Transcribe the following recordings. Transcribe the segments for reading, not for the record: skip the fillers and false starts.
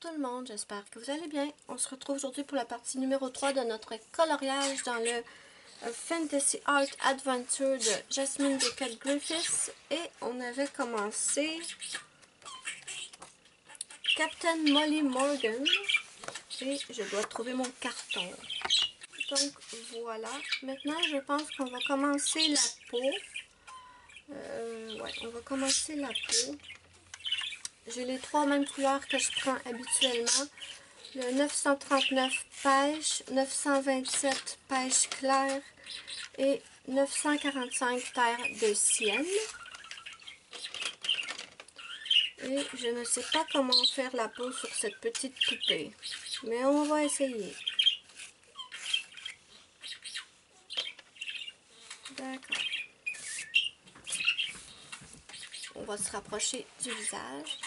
tout le monde, j'espère que vous allez bien. On se retrouve aujourd'hui pour la partie numéro 3 de notre coloriage dans le Fantasy Art Adventure de Jasmine Beckett Griffiths. Et on avait commencé Captain Molly Morgan. Et je dois trouver mon carton. Donc voilà, maintenant je pense qu'on va commencer la peau. Ouais, on va commencer la peau. J'ai les trois mêmes couleurs que je prends habituellement. Le 939 pêche, 927 pêche claire et 945 terre de sienne. Et je ne sais pas comment faire la peau sur cette petite poupée, mais on va essayer. D'accord. On va se rapprocher du visage.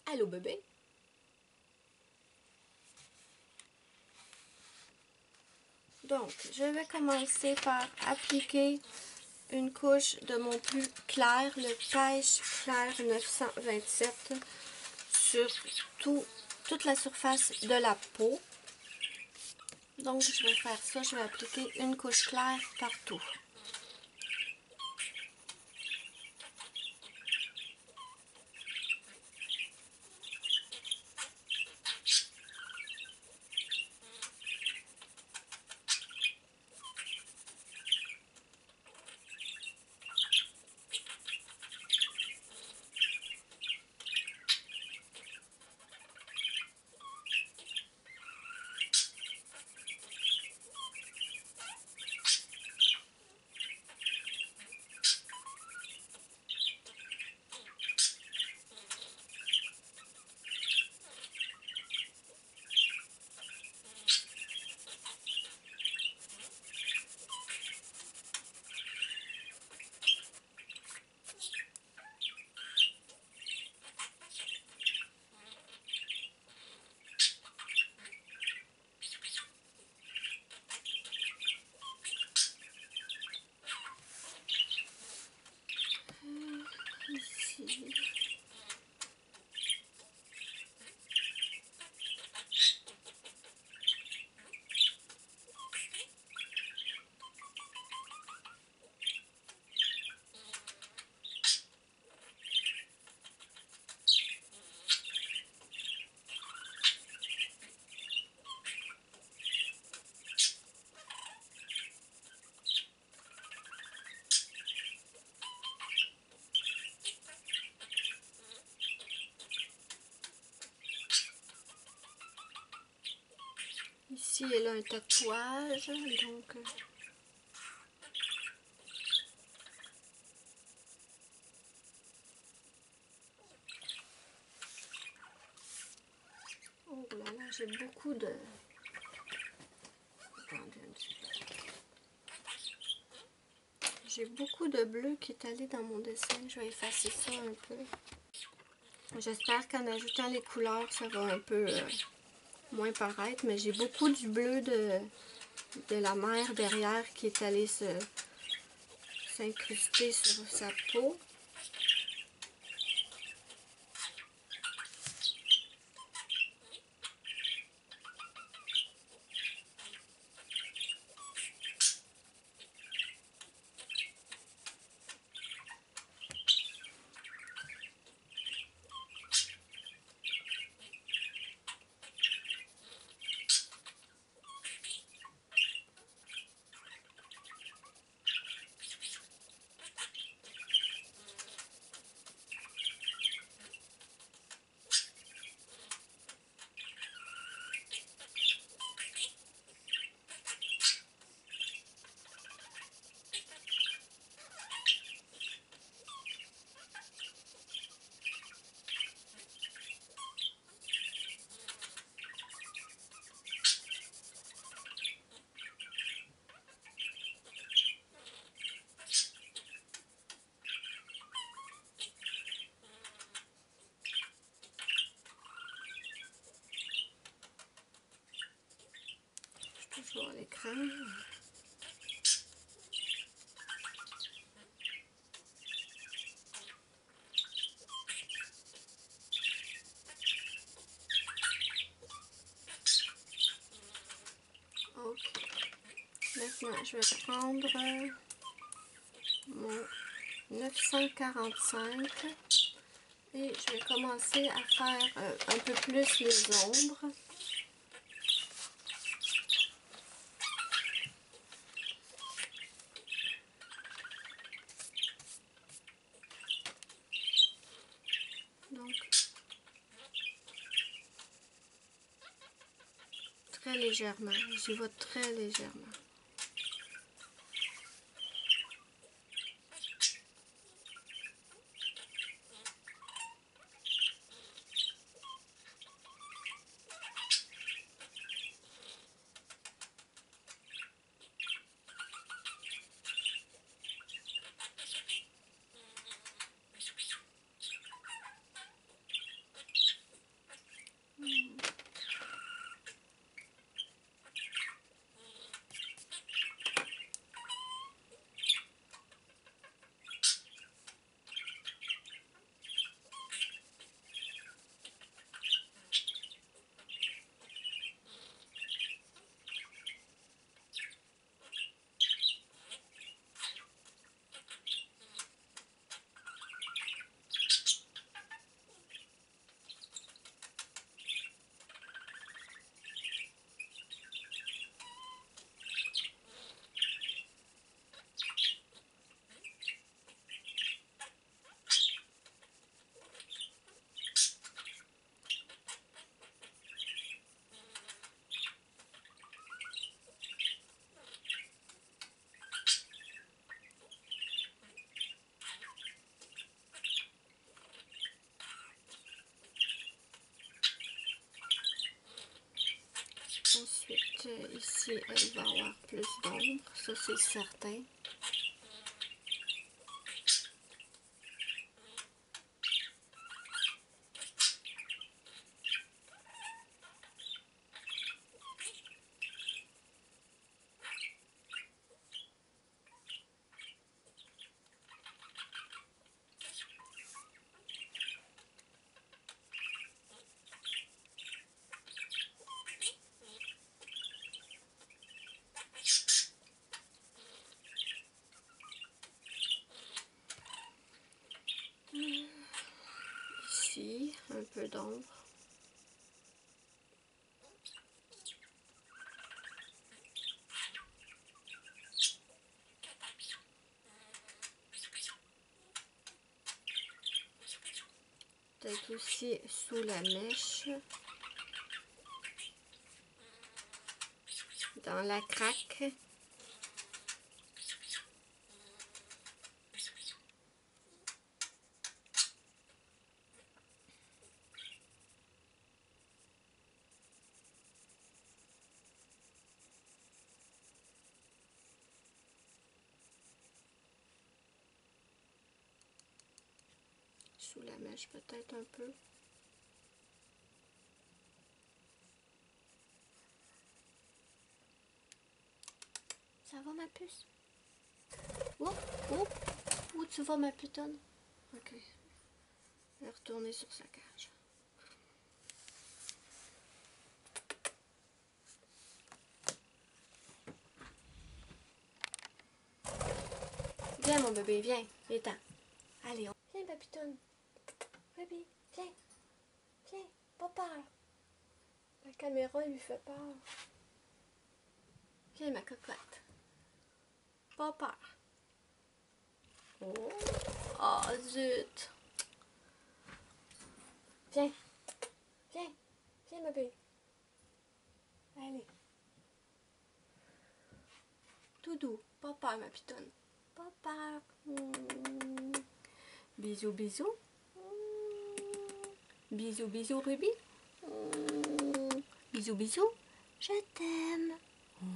Allô bébé? Donc, je vais commencer par appliquer une couche de mon plus clair, le pêche clair 927, sur toute la surface de la peau. Donc, je vais faire ça, je vais appliquer une couche claire partout. Ici. Ici, elle a un tatouage, donc... Oh là là, j'ai beaucoup de... Attendez un petit peu. J'ai beaucoup de bleu qui est allé dans mon dessin. Je vais effacer ça un peu. J'espère qu'en ajoutant les couleurs, ça va un peu moins paraître. Mais j'ai beaucoup du bleu de la mer derrière qui est allé s'incruster sur sa peau. Toujours à l'écran. Maintenant, je vais prendre mon 945 et je vais commencer à faire un peu plus les ombres. Donc, très légèrement, j'y vais très légèrement. Ensuite, ici, elle va avoir plus d'ombre, ça c'est certain. Ici, un peu d'ombre. Peut-être aussi sous la mèche. Dans la craque. Sous la mèche peut-être un peu. Ça va ma puce? Oh, oh, où tu vas ma putonne? Ok. Elle est retournée sur sa cage. Viens mon bébé, viens, viens-t'en. Allez, viens ma putonne. Bébé, viens. Viens, pas peur. La caméra lui fait peur. Viens ma cocotte. Pas peur. Oh, oh zut. Viens. Viens. Viens bébé. Allez. Tout doux. Pas peur ma pitonne. Pas peur. Bisous, bisous. Bisous, bisous Ruby. Bisous, bisous. Je t'aime.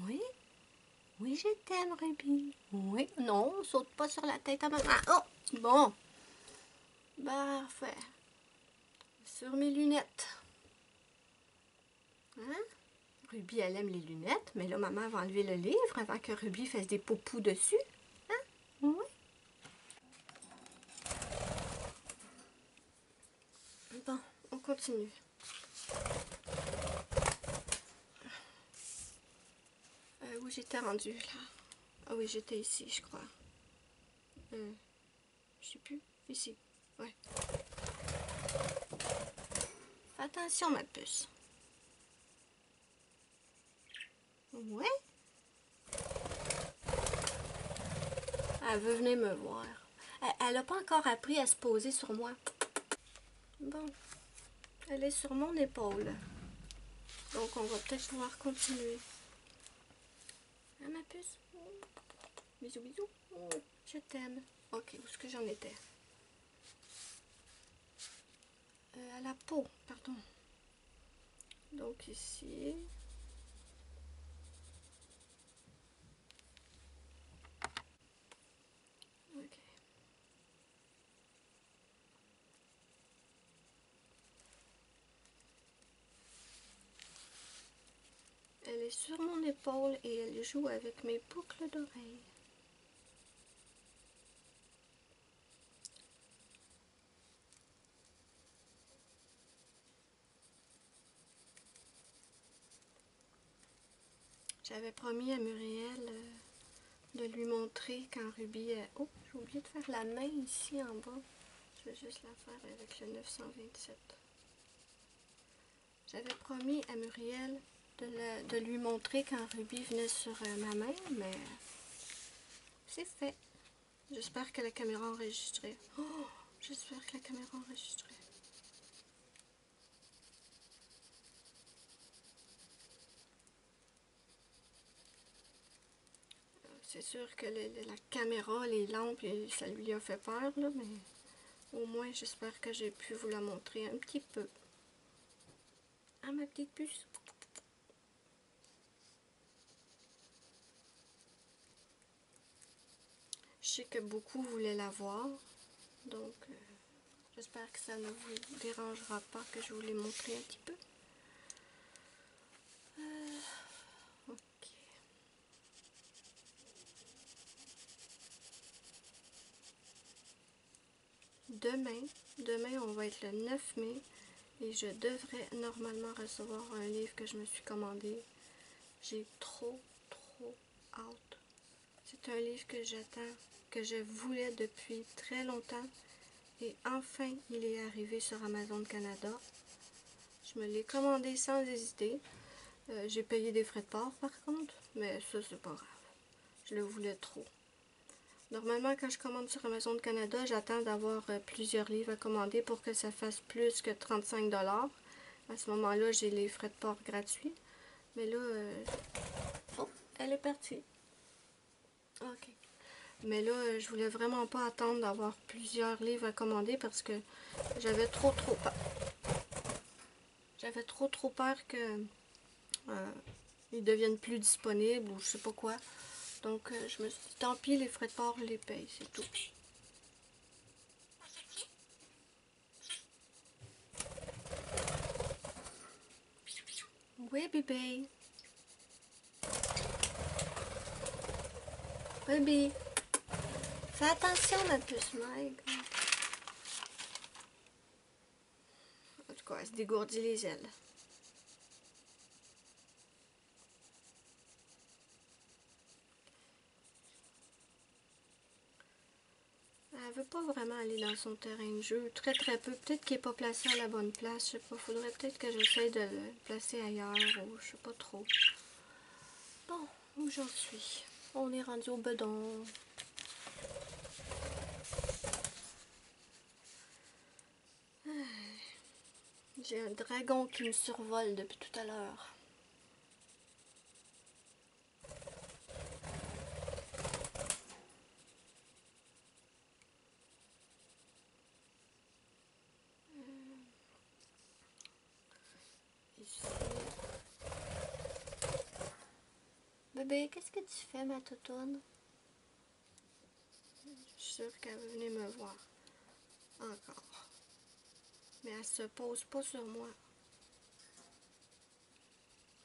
Oui. Oui, je t'aime, Ruby. Oui. Non, saute pas sur la tête à maman. Oh, bon. Parfait. Sur mes lunettes. Hein? Ruby, elle aime les lunettes, mais là, maman va enlever le livre avant que Ruby fasse des poupous dessus. Hein? Oui. Bon, on continue. Où j'étais rendue là? Ah oui, j'étais ici, je crois. Je sais plus. Ici. Ouais. Fais attention, ma puce. Ouais. Elle veut venir me voir. Elle n'a pas encore appris à se poser sur moi. Bon. Elle est sur mon épaule. Donc, on va peut-être pouvoir continuer. Hein, ma puce? Bisous, bisous. Je t'aime. Ok, où est-ce que j'en étais? À la peau, pardon. Donc, ici. Ok. Elle est sur mon épaule et elle joue avec mes boucles d'oreilles. J'avais promis à Muriel de lui montrer quand Ruby... Oh, j'ai oublié de faire la main ici en bas. Je vais juste la faire avec le 927. J'avais promis à Muriel de lui montrer quand Ruby venait sur ma main, mais c'est fait. J'espère que la caméra enregistrait. Oh, j'espère que la caméra enregistrait. C'est sûr que la caméra, les lampes, ça lui a fait peur, là, mais au moins j'espère que j'ai pu vous la montrer un petit peu. Ah, ma petite puce! Je sais que beaucoup voulaient la voir, donc j'espère que ça ne vous dérangera pas que je vous l'ai montré un petit peu. Ok. Demain on va être le 9 mai et je devrais normalement recevoir un livre que je me suis commandé. J'ai trop hâte. C'est un livre que j'attends, que je voulais depuis très longtemps et enfin il est arrivé sur Amazon Canada. Je me l'ai commandé sans hésiter. J'ai payé des frais de port par contre, mais ça c'est pas grave. Je le voulais trop. Normalement, quand je commande sur Amazon Canada, j'attends d'avoir plusieurs livres à commander pour que ça fasse plus que 35 $. À ce moment-là, j'ai les frais de port gratuits. Mais là, oh, elle est partie. Ok. Mais là, je voulais vraiment pas attendre d'avoir plusieurs livres à commander parce que j'avais trop peur. J'avais trop peur que ils deviennent plus disponibles ou je sais pas quoi. Donc, je me suis dit, tant pis, les frais de port, je les paye, c'est tout. Oui, bébé. Bébé. Fais attention, ma puce, Mike. En tout cas, elle se dégourdit les ailes. Elle veut pas vraiment aller dans son terrain de jeu. Très peu. Peut-être qu'il n'est pas placé à la bonne place. Je sais pas. Faudrait peut-être que j'essaie de le placer ailleurs ou je sais pas trop. Bon, où j'en suis? On est rendu au bedon. J'ai un dragon qui me survole depuis tout à l'heure. Ici. Bébé, qu'est-ce que tu fais, ma toutoune? Je suis sûre qu'elle veut venir me voir. Encore. Mais elle se pose pas sur moi.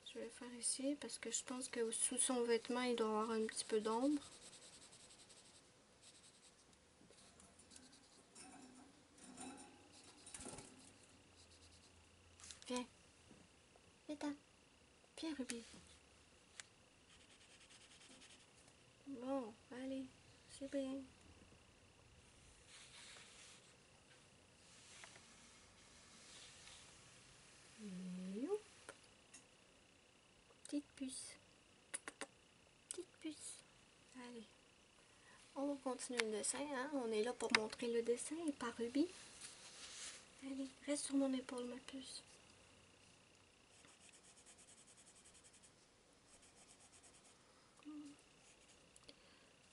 Je vais le faire ici parce que je pense que sous son vêtement, il doit avoir un petit peu d'ombre. Viens. Viens, Ruby. Bon, allez, c'est bien. Youp. Petite puce. Petite puce. Allez. On va continuer le dessin, hein? On est là pour montrer le dessin par Ruby. Allez, reste sur mon épaule, ma puce.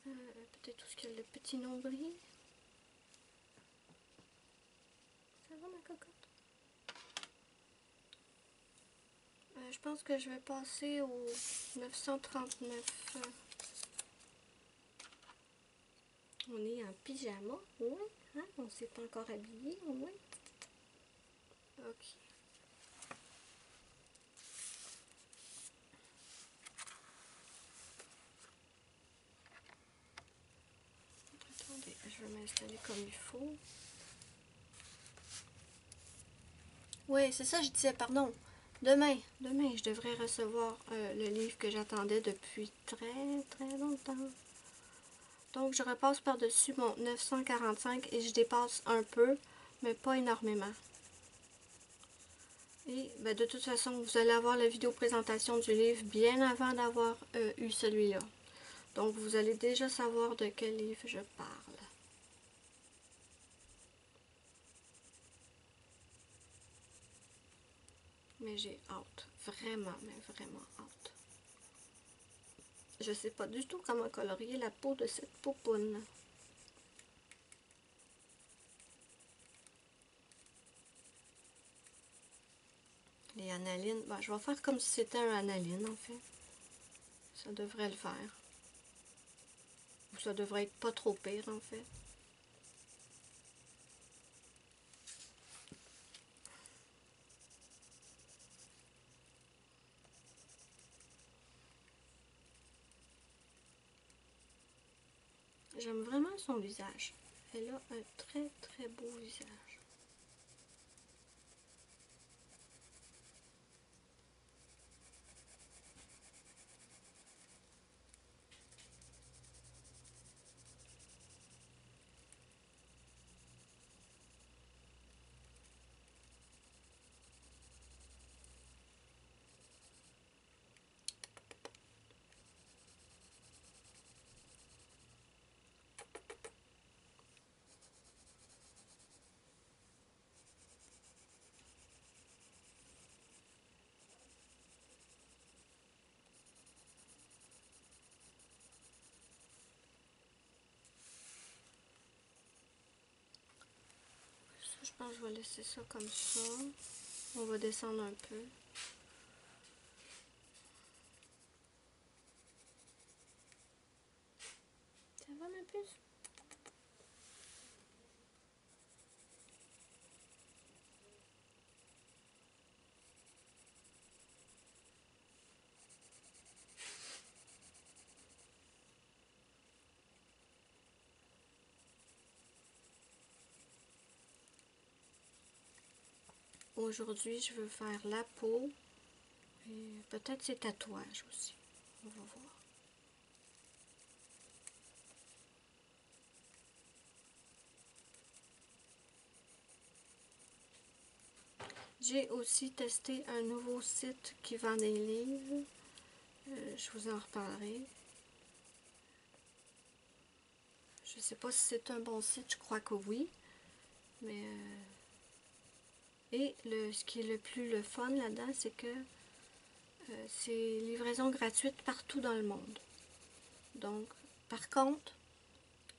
Peut-être tout ce qu'il y a le petit nombril. Ça va, ma cocotte? Je pense que je vais passer au 939. On est en pyjama, oui. Hein? On s'est pas encore habillé, oui. Ok. Attendez, je vais m'installer comme il faut. Oui, c'est ça, je disais, pardon. Demain, je devrais recevoir le livre que j'attendais depuis très longtemps. Donc, je repasse par-dessus mon 945 et je dépasse un peu, mais pas énormément. Et ben, de toute façon, vous allez avoir la vidéo présentation du livre bien avant d'avoir eu celui-là. Donc, vous allez déjà savoir de quel livre je parle. Mais j'ai hâte. Vraiment, mais vraiment hâte. Je sais pas du tout comment colorier la peau de cette poupoune. Les analines, ben, je vais faire comme si c'était un analine en fait. Ça devrait le faire. Ou ça devrait être pas trop pire en fait. J'aime vraiment son visage. Elle a un très beau visage. Je pense que je vais laisser ça comme ça. On va descendre un peu. Ça va ma puce? Aujourd'hui, je veux faire la peau et peut-être ses tatouages aussi. On va voir. J'ai aussi testé un nouveau site qui vend des livres. Je vous en reparlerai. Je ne sais pas si c'est un bon site, je crois que oui. Mais et ce qui est le plus le fun là-dedans, c'est que c'est livraison gratuite partout dans le monde. Donc, par contre,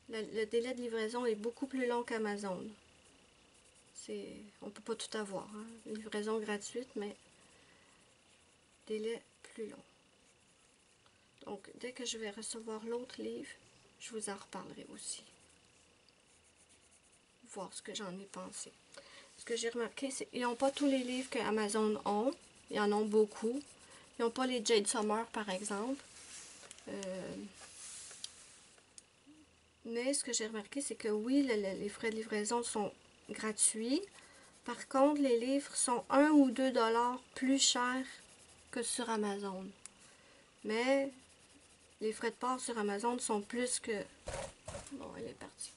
le délai de livraison est beaucoup plus long qu'Amazon. On peut pas tout avoir. Hein? Livraison gratuite, mais délai plus long. Donc, dès que je vais recevoir l'autre livre, je vous en reparlerai aussi. Voir ce que j'en ai pensé. Ce que j'ai remarqué, c'est qu'ils n'ont pas tous les livres que Amazon ont. Ils en ont beaucoup. Ils n'ont pas les Jade Summer, par exemple. Mais ce que j'ai remarqué, c'est que oui, les frais de livraison sont gratuits. Par contre, les livres sont 1 ou 2 $ plus chers que sur Amazon. Mais les frais de port sur Amazon sont plus que... Bon, elle est partie.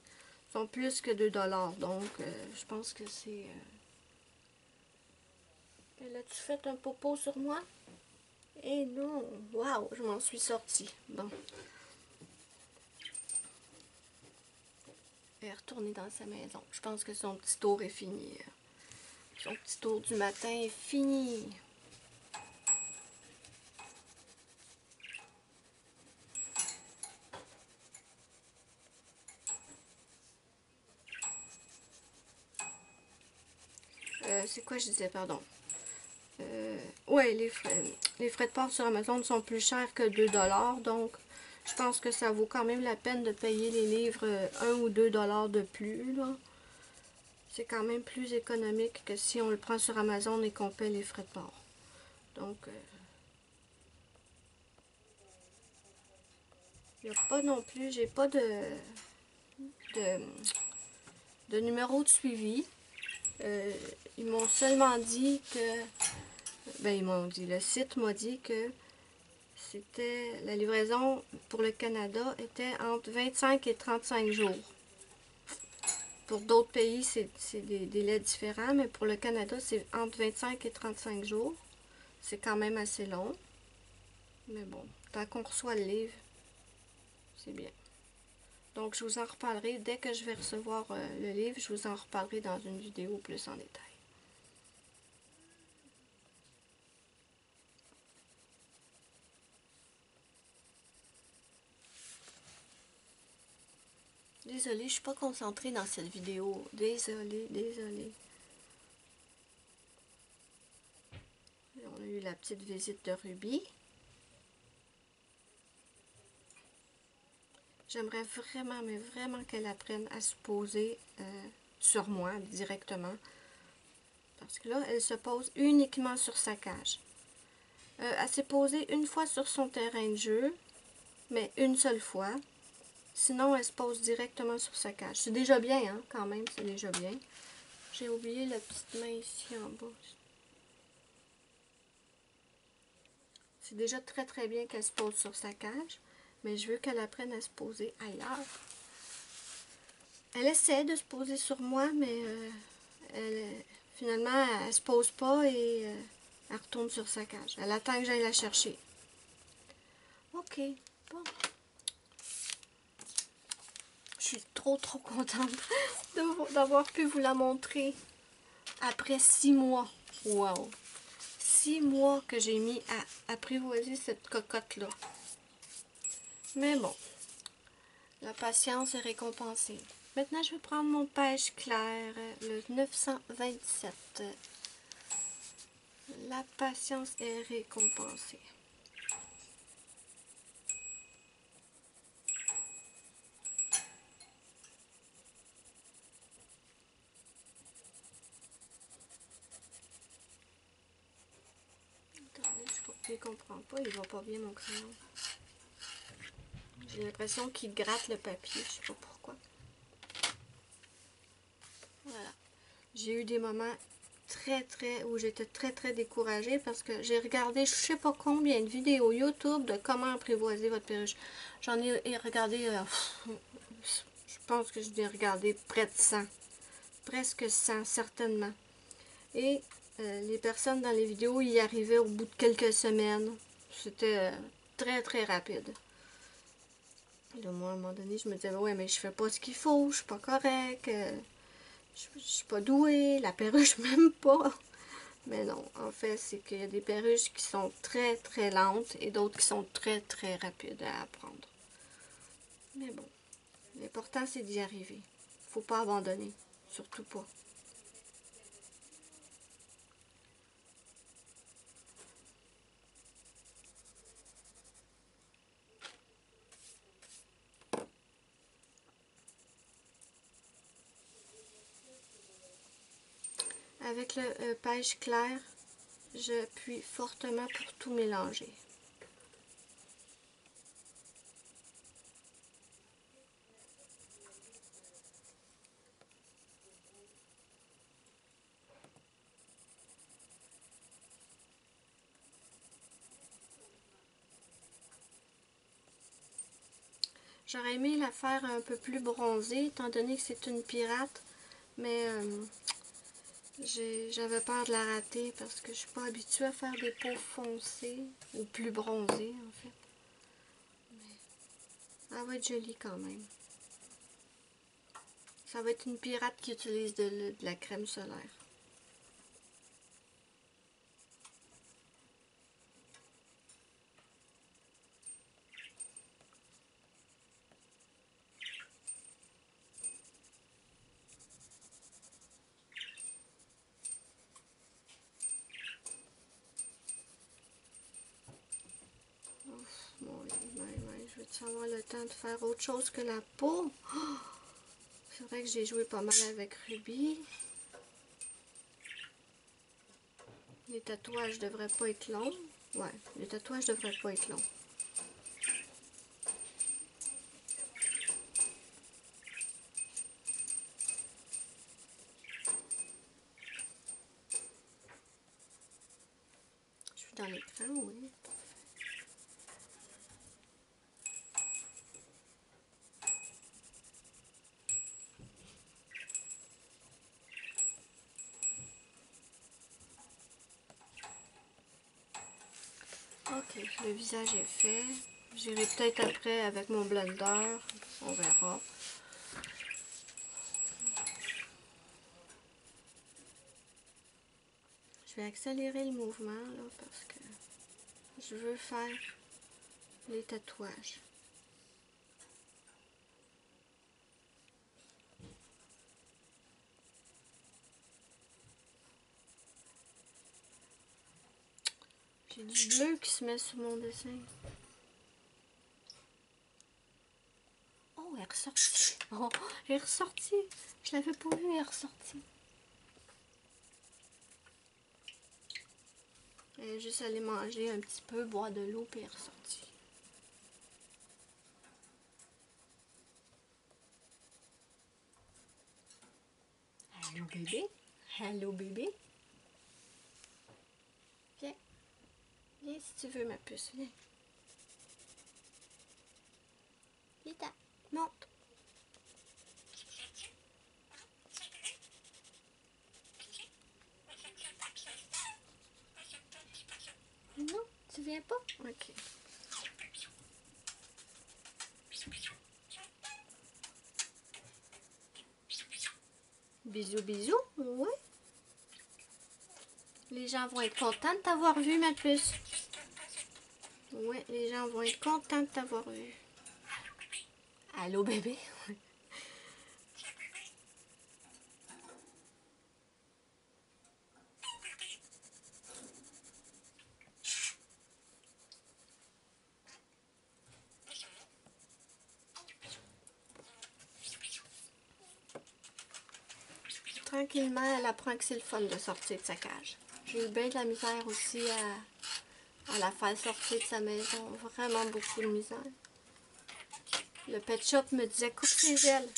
Sont plus que 2 $. Donc, je pense que c'est... Elle a-tu fait un popo sur moi? Eh non! Waouh! Je m'en suis sortie. Bon. Elle est retournée dans sa maison. Je pense que son petit tour est fini. Son petit tour du matin est fini. C'est quoi je disais, pardon? Ouais, les frais de port sur Amazon sont plus chers que 2 $. Donc, je pense que ça vaut quand même la peine de payer les livres 1 ou 2 $ de plus, là. C'est quand même plus économique que si on le prend sur Amazon et qu'on paie les frais de port. Donc, il n'y a pas non plus, j'ai pas de, de numéro de suivi. Ils m'ont seulement dit que, ben ils m'ont dit, le site m'a dit que c'était, la livraison pour le Canada était entre 25 et 35 jours. Pour d'autres pays, c'est des délais différents, mais pour le Canada, c'est entre 25 et 35 jours. C'est quand même assez long. Mais bon, tant qu'on reçoit le livre, c'est bien. Donc, je vous en reparlerai dès que je vais recevoir le livre. Je vous en reparlerai dans une vidéo plus en détail. Désolée, je suis pas concentrée dans cette vidéo. Désolée, désolée. On a eu la petite visite de Ruby. J'aimerais vraiment, mais vraiment qu'elle apprenne à se poser sur moi directement. Parce que là, elle se pose uniquement sur sa cage. Elle s'est posée une fois sur son terrain de jeu, mais une seule fois. Sinon, elle se pose directement sur sa cage. C'est déjà bien, hein, quand même, c'est déjà bien. J'ai oublié la petite main ici en bas. C'est déjà très très bien qu'elle se pose sur sa cage, mais je veux qu'elle apprenne à se poser ailleurs. Elle essaie de se poser sur moi, mais finalement, elle se pose pas et elle retourne sur sa cage. Elle attend que j'aille la chercher. Ok, bon. Je suis trop contente d'avoir pu vous la montrer après 6 mois. Wow! 6 mois que j'ai mis à apprivoiser cette cocotte-là. Mais bon, la patience est récompensée. Maintenant, je vais prendre mon pêche clair, le 927. La patience est récompensée. Attendez, je ne comprends pas, il va pas bien mon crayon. J'ai l'impression qu'il gratte le papier, je sais pas pourquoi. Voilà. J'ai eu des moments où j'étais très découragée parce que j'ai regardé je sais pas combien de vidéos YouTube de comment apprivoiser votre perruche. J'en ai regardé, je pense que je l'ai regardé près de 100. Presque 100, certainement. Et les personnes dans les vidéos y arrivaient au bout de quelques semaines. C'était très rapide. Et là, moi, à un moment donné, je me disais, ouais, mais je fais pas ce qu'il faut, je suis pas correct, je suis pas douée, la perruche m'aime pas. Mais non, en fait, c'est qu'il y a des perruches qui sont très lentes et d'autres qui sont très rapides à apprendre. Mais bon, l'important c'est d'y arriver. Faut pas abandonner, surtout pas. Avec le pêche clair, j'appuie fortement pour tout mélanger. J'aurais aimé la faire un peu plus bronzée, étant donné que c'est une pirate. Mais j'avais peur de la rater parce que je suis pas habituée à faire des peaux foncées ou plus bronzées en fait. Mais elle va être jolie quand même. Ça va être une pirate qui utilise de la crème solaire. Ouf, bon, je vais-tu avoir le temps de faire autre chose que la peau? Oh, c'est vrai que j'ai joué pas mal avec Ruby. Les tatouages devraient pas être longs. Ouais, les tatouages devraient pas être longs. Je suis dans l'écran, oui. Ok, le visage est fait. J'irai peut-être après avec mon blender. On verra. Je vais accélérer le mouvement là, parce que je veux faire les tatouages. J'ai du bleu qui se met sur mon dessin. Oh, elle est ressortie. Oh, elle est ressortie. Je l'avais pas vue, elle est ressortie. Elle est juste allée manger un petit peu, boire de l'eau, puis elle est ressortie. Allô bébé? Allô bébé? Viens. Viens si tu veux ma puce, viens. Vita, monte. Non, tu viens pas? Ok. Bisous, bisous. Oui. Les gens vont être contents de t'avoir vu, ma puce. Oui, les gens vont être contents de t'avoir vu. Allô, bébé? Tranquillement, elle apprend que c'est le fun de sortir de sa cage. J'ai eu bien de la misère aussi à la faire sortir de sa maison. Vraiment beaucoup de misère. Le pet shop me disait coupe ses ailes.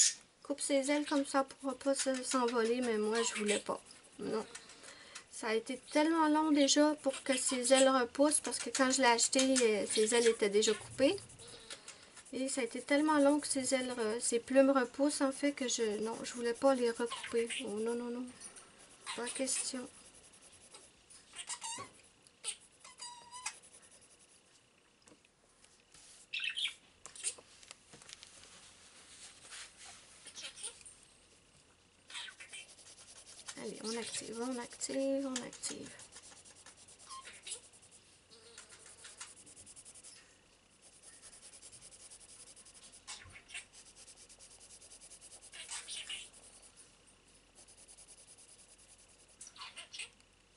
Coupe ses ailes comme ça, elle ne pourra pas s'envoler, mais moi je voulais pas. Non. Ça a été tellement long déjà pour que ses ailes repoussent parce que quand je l'ai acheté, ses ailes étaient déjà coupées. Et ça a été tellement long que ses ailes, ses plumes repoussent en fait que non, je voulais pas les recouper. Oh non, non, non. Pas question. Allez, on active, on active, on active.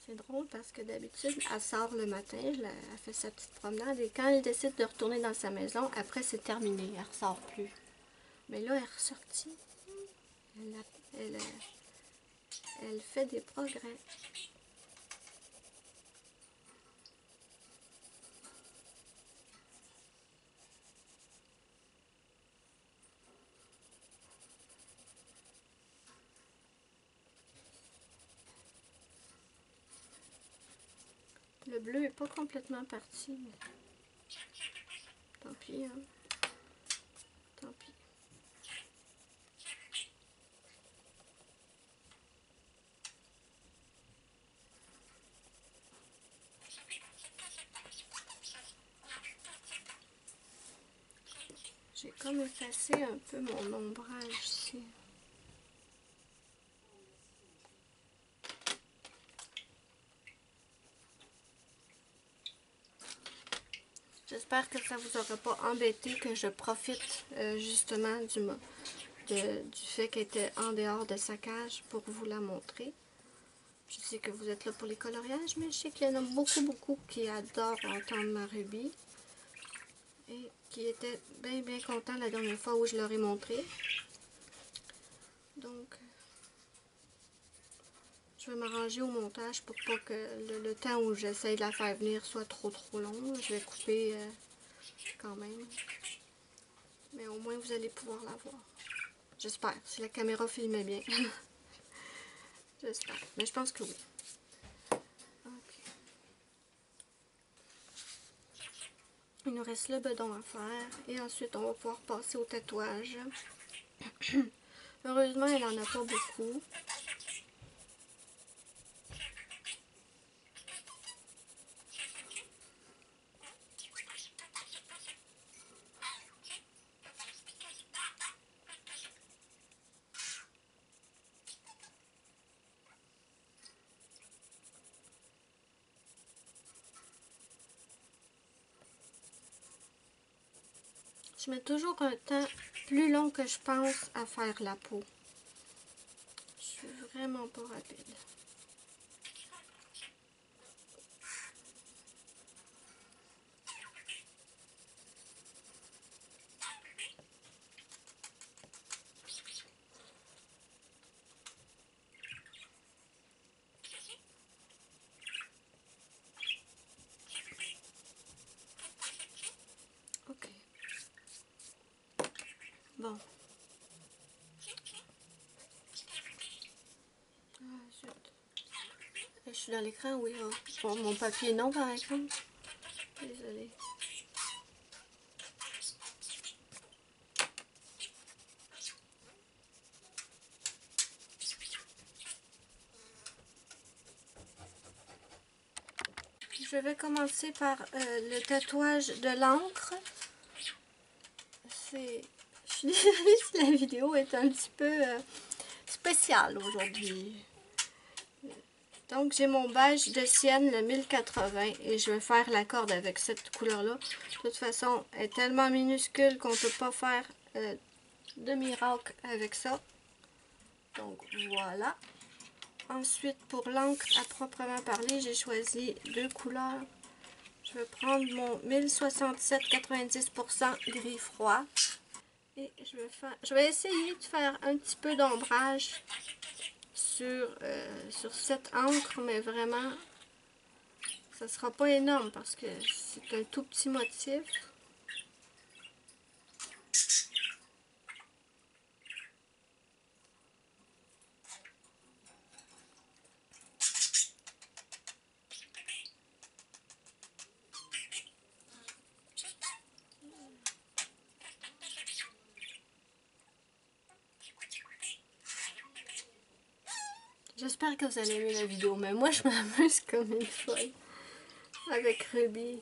C'est drôle parce que d'habitude, elle sort le matin, elle fait sa petite promenade et quand elle décide de retourner dans sa maison, après c'est terminé, elle ne ressort plus. Mais là, elle est ressortie. Elle, elle fait des progrès. Le bleu n'est pas complètement parti, mais tant pis, hein. Tant J'ai comme effacé un peu mon ombrage ici. J'espère que ça vous aura pas embêté que je profite justement du fait qu'elle était en dehors de sa cage pour vous la montrer. Je sais que vous êtes là pour les coloriages, mais je sais qu'il y en a beaucoup qui adorent entendre ma Ruby. Et qui étaient bien contents la dernière fois où je leur ai montré. Donc, je vais m'arranger au montage pour pas que le temps où j'essaye de la faire venir soit trop long. Je vais couper quand même. Mais au moins vous allez pouvoir la voir. J'espère, si la caméra filmait bien. J'espère, mais je pense que oui. Okay. Il nous reste le bedon à faire et ensuite on va pouvoir passer au tatouage. Heureusement, elle n'en a pas beaucoup. Je mets toujours un temps plus long que je pense à faire la peau. Je suis vraiment pas rapide. Ok. Bon. Ah, zut. Je suis dans l'écran, oui. Oh. Bon, mon papier non, par exemple. Désolée. Je vais commencer par le tatouage de l'encre. Je suis désolée si la vidéo est un petit peu spéciale aujourd'hui. Donc j'ai mon beige de Sienne, le 1080, et je vais faire la corde avec cette couleur-là. De toute façon, elle est tellement minuscule qu'on ne peut pas faire de miracle avec ça. Donc voilà. Ensuite, pour l'encre à proprement parler, j'ai choisi deux couleurs. Je vais prendre mon 1067 90% gris froid. Et je vais essayer de faire un petit peu d'ombrage sur cette encre, mais vraiment, ça sera pas énorme parce que c'est un tout petit motif. J'espère que vous allez aimer la vidéo, mais moi je m'amuse comme une folle avec Ruby.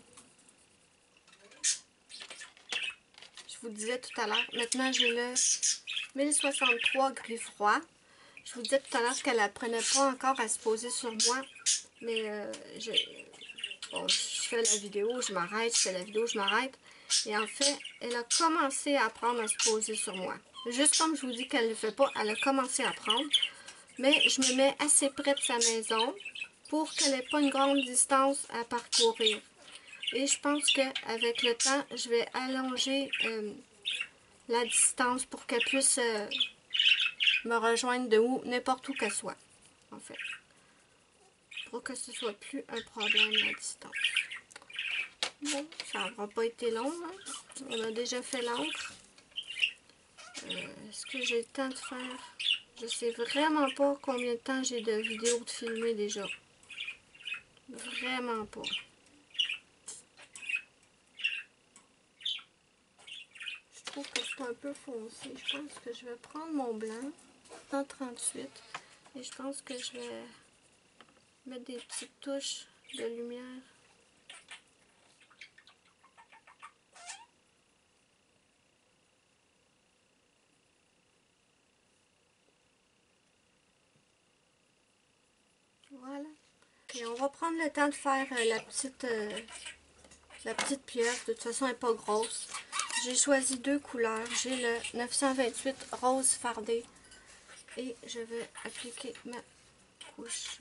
Je vous disais tout à l'heure, maintenant j'ai le 1063 gris froid. Je vous disais tout à l'heure qu'elle apprenait pas encore à se poser sur moi, mais bon, je fais la vidéo, je m'arrête, je fais la vidéo, je m'arrête. Et en fait, elle a commencé à apprendre à se poser sur moi. Juste comme je vous dis qu'elle ne le fait pas, elle a commencé à apprendre. Mais je me mets assez près de sa maison pour qu'elle n'ait pas une grande distance à parcourir. Et je pense qu'avec le temps, je vais allonger la distance pour qu'elle puisse me rejoindre de où, n'importe où qu'elle soit, en fait. Pour que ce soit plus un problème la distance. Bon, ça n'aura pas été long, hein? On a déjà fait l'encre. Est-ce que j'ai le temps de faire? Je sais vraiment pas combien de temps j'ai de vidéos de filmer déjà. Vraiment pas. Je trouve que c'est un peu foncé. Je pense que je vais prendre mon blanc, 138, et je pense que je vais mettre des petites touches de lumière. Ok, on va prendre le temps de faire la petite pièce. De toute façon, elle n'est pas grosse. J'ai choisi deux couleurs. J'ai le 928 rose fardé. Et je vais appliquer ma couche.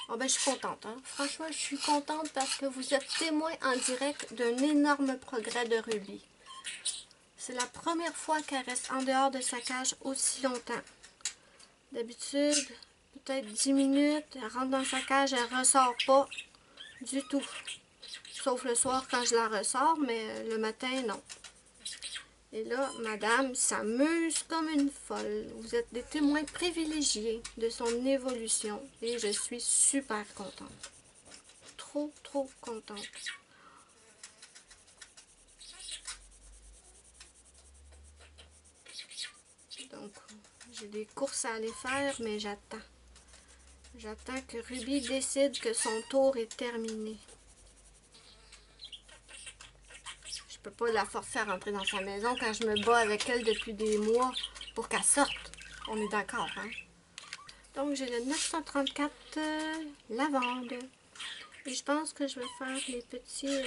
Oh ben, je suis contente. Hein? Franchement, je suis contente parce que vous êtes témoin en direct d'un énorme progrès de Ruby. C'est la première fois qu'elle reste en dehors de sa cage aussi longtemps. D'habitude, peut-être 10 minutes, elle rentre dans sa cage, elle ressort pas du tout. Sauf le soir quand je la ressors, mais le matin, non. Et là, madame s'amuse comme une folle. Vous êtes des témoins privilégiés de son évolution. Et je suis super contente. Trop, trop contente. Donc, j'ai des courses à aller faire, mais j'attends. J'attends que Ruby décide que son tour est terminé. Je peux pas la forcer à rentrer dans sa maison quand je me bats avec elle depuis des mois pour qu'elle sorte. On est d'accord, hein? Donc, j'ai le 934 lavande. Et je pense que je vais faire les petits...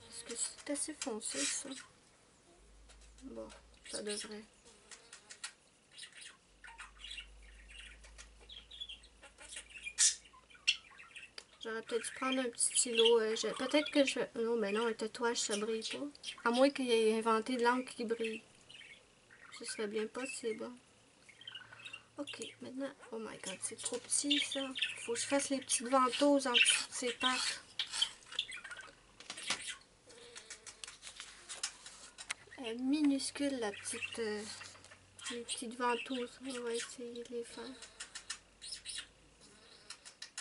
parce que c'est assez foncé, ça. Bon, ça devrait. J'aurais peut-être dû prendre un petit stylo. Peut-être que je vais... Non, mais non, un tatouage, ça brille pas. À moins qu'il ait inventé de l'encre qui brille. Ce serait bien possible. Ok, maintenant... Oh my god, c'est trop petit, ça. Faut que je fasse les petites ventouses en dessous de ses pattes. Elle est minuscule, la petite... les petites ventouses. On va essayer de les faire.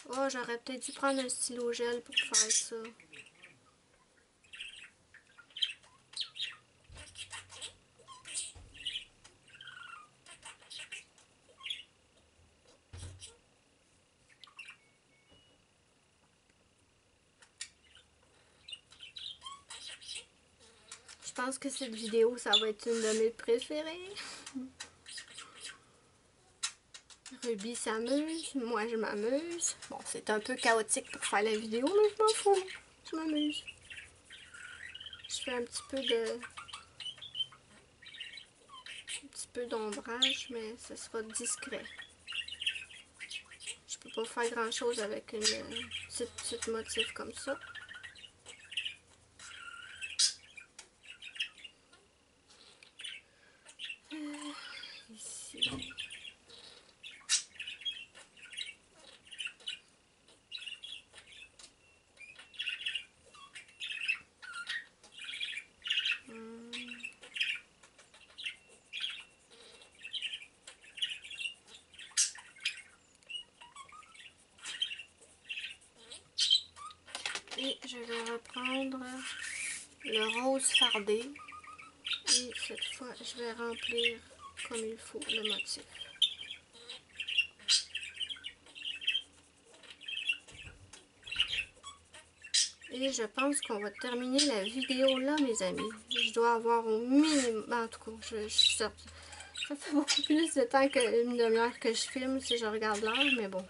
Oh, j'aurais peut-être dû prendre un stylo gel pour faire ça. Je pense que cette vidéo, ça va être une de mes préférées. Ruby s'amuse, moi je m'amuse. Bon, c'est un peu chaotique pour faire la vidéo, mais je m'en fous. Je m'amuse. Je fais un petit peu d'ombrage, mais ça sera discret. Je peux pas faire grand chose avec une petite motif comme ça. Ici. Et je vais reprendre le rose fardé. Et cette fois, je vais remplir comme il faut le motif. Et je pense qu'on va terminer la vidéo là, mes amis. Je dois avoir au minimum... En tout cas, ça fait beaucoup plus de temps qu'une demi-heure que je filme si je regarde l'heure, mais bon.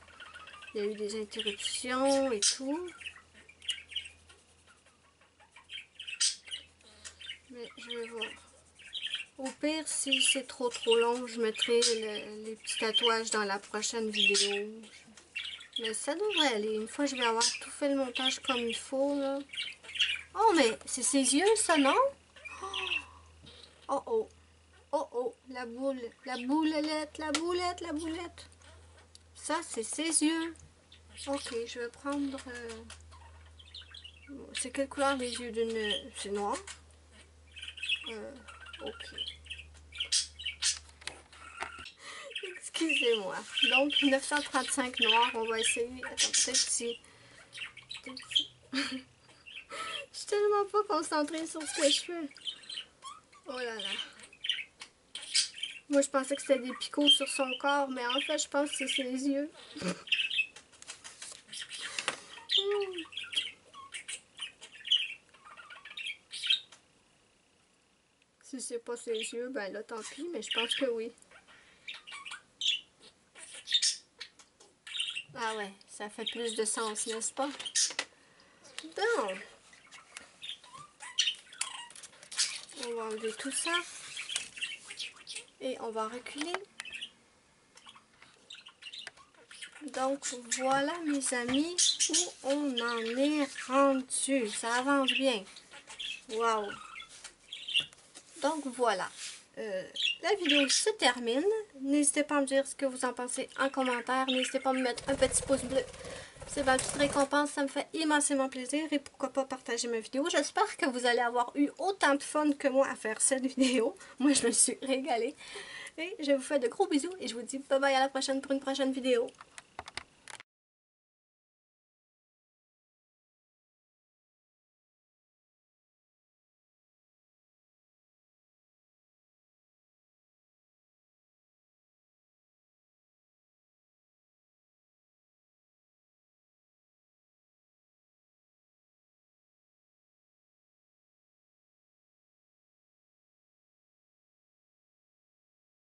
Il y a eu des interruptions et tout. Mais je vais voir. Au pire, si c'est trop long, je mettrai les petits tatouages dans la prochaine vidéo. Mais ça devrait aller. Une fois que je vais avoir tout fait le montage comme il faut, là. Oh, mais c'est ses yeux, ça, non? Oh, oh. Oh, oh. La boule. La boulette. La boulette. La boulette. Ça, c'est ses yeux. Ok, je vais prendre... c'est quelle couleur les yeux d'une... C'est noir? Ok. Excusez-moi. Donc, 935 noir, on va essayer. Attends, peut-être si... Je suis tellement pas concentrée sur ce que je fais. Oh là là. Moi, je pensais que c'était des picots sur son corps, mais en fait, je pense que c'est ses yeux. Si c'est pas ses yeux, ben là, tant pis, mais je pense que oui. Ah ouais, ça fait plus de sens, n'est-ce pas? Donc, on va enlever tout ça. Et on va reculer. Donc voilà mes amis où on en est rendu. Ça avance bien. Waouh! Donc voilà. La vidéo se termine. N'hésitez pas à me dire ce que vous en pensez en commentaire. N'hésitez pas à me mettre un petit pouce bleu. C'est ma petite récompense. Ça me fait immensément plaisir. Et pourquoi pas partager ma vidéo. J'espère que vous allez avoir eu autant de fun que moi à faire cette vidéo. Moi, je me suis régalée. Et je vous fais de gros bisous. Et je vous dis bye bye à la prochaine pour une prochaine vidéo.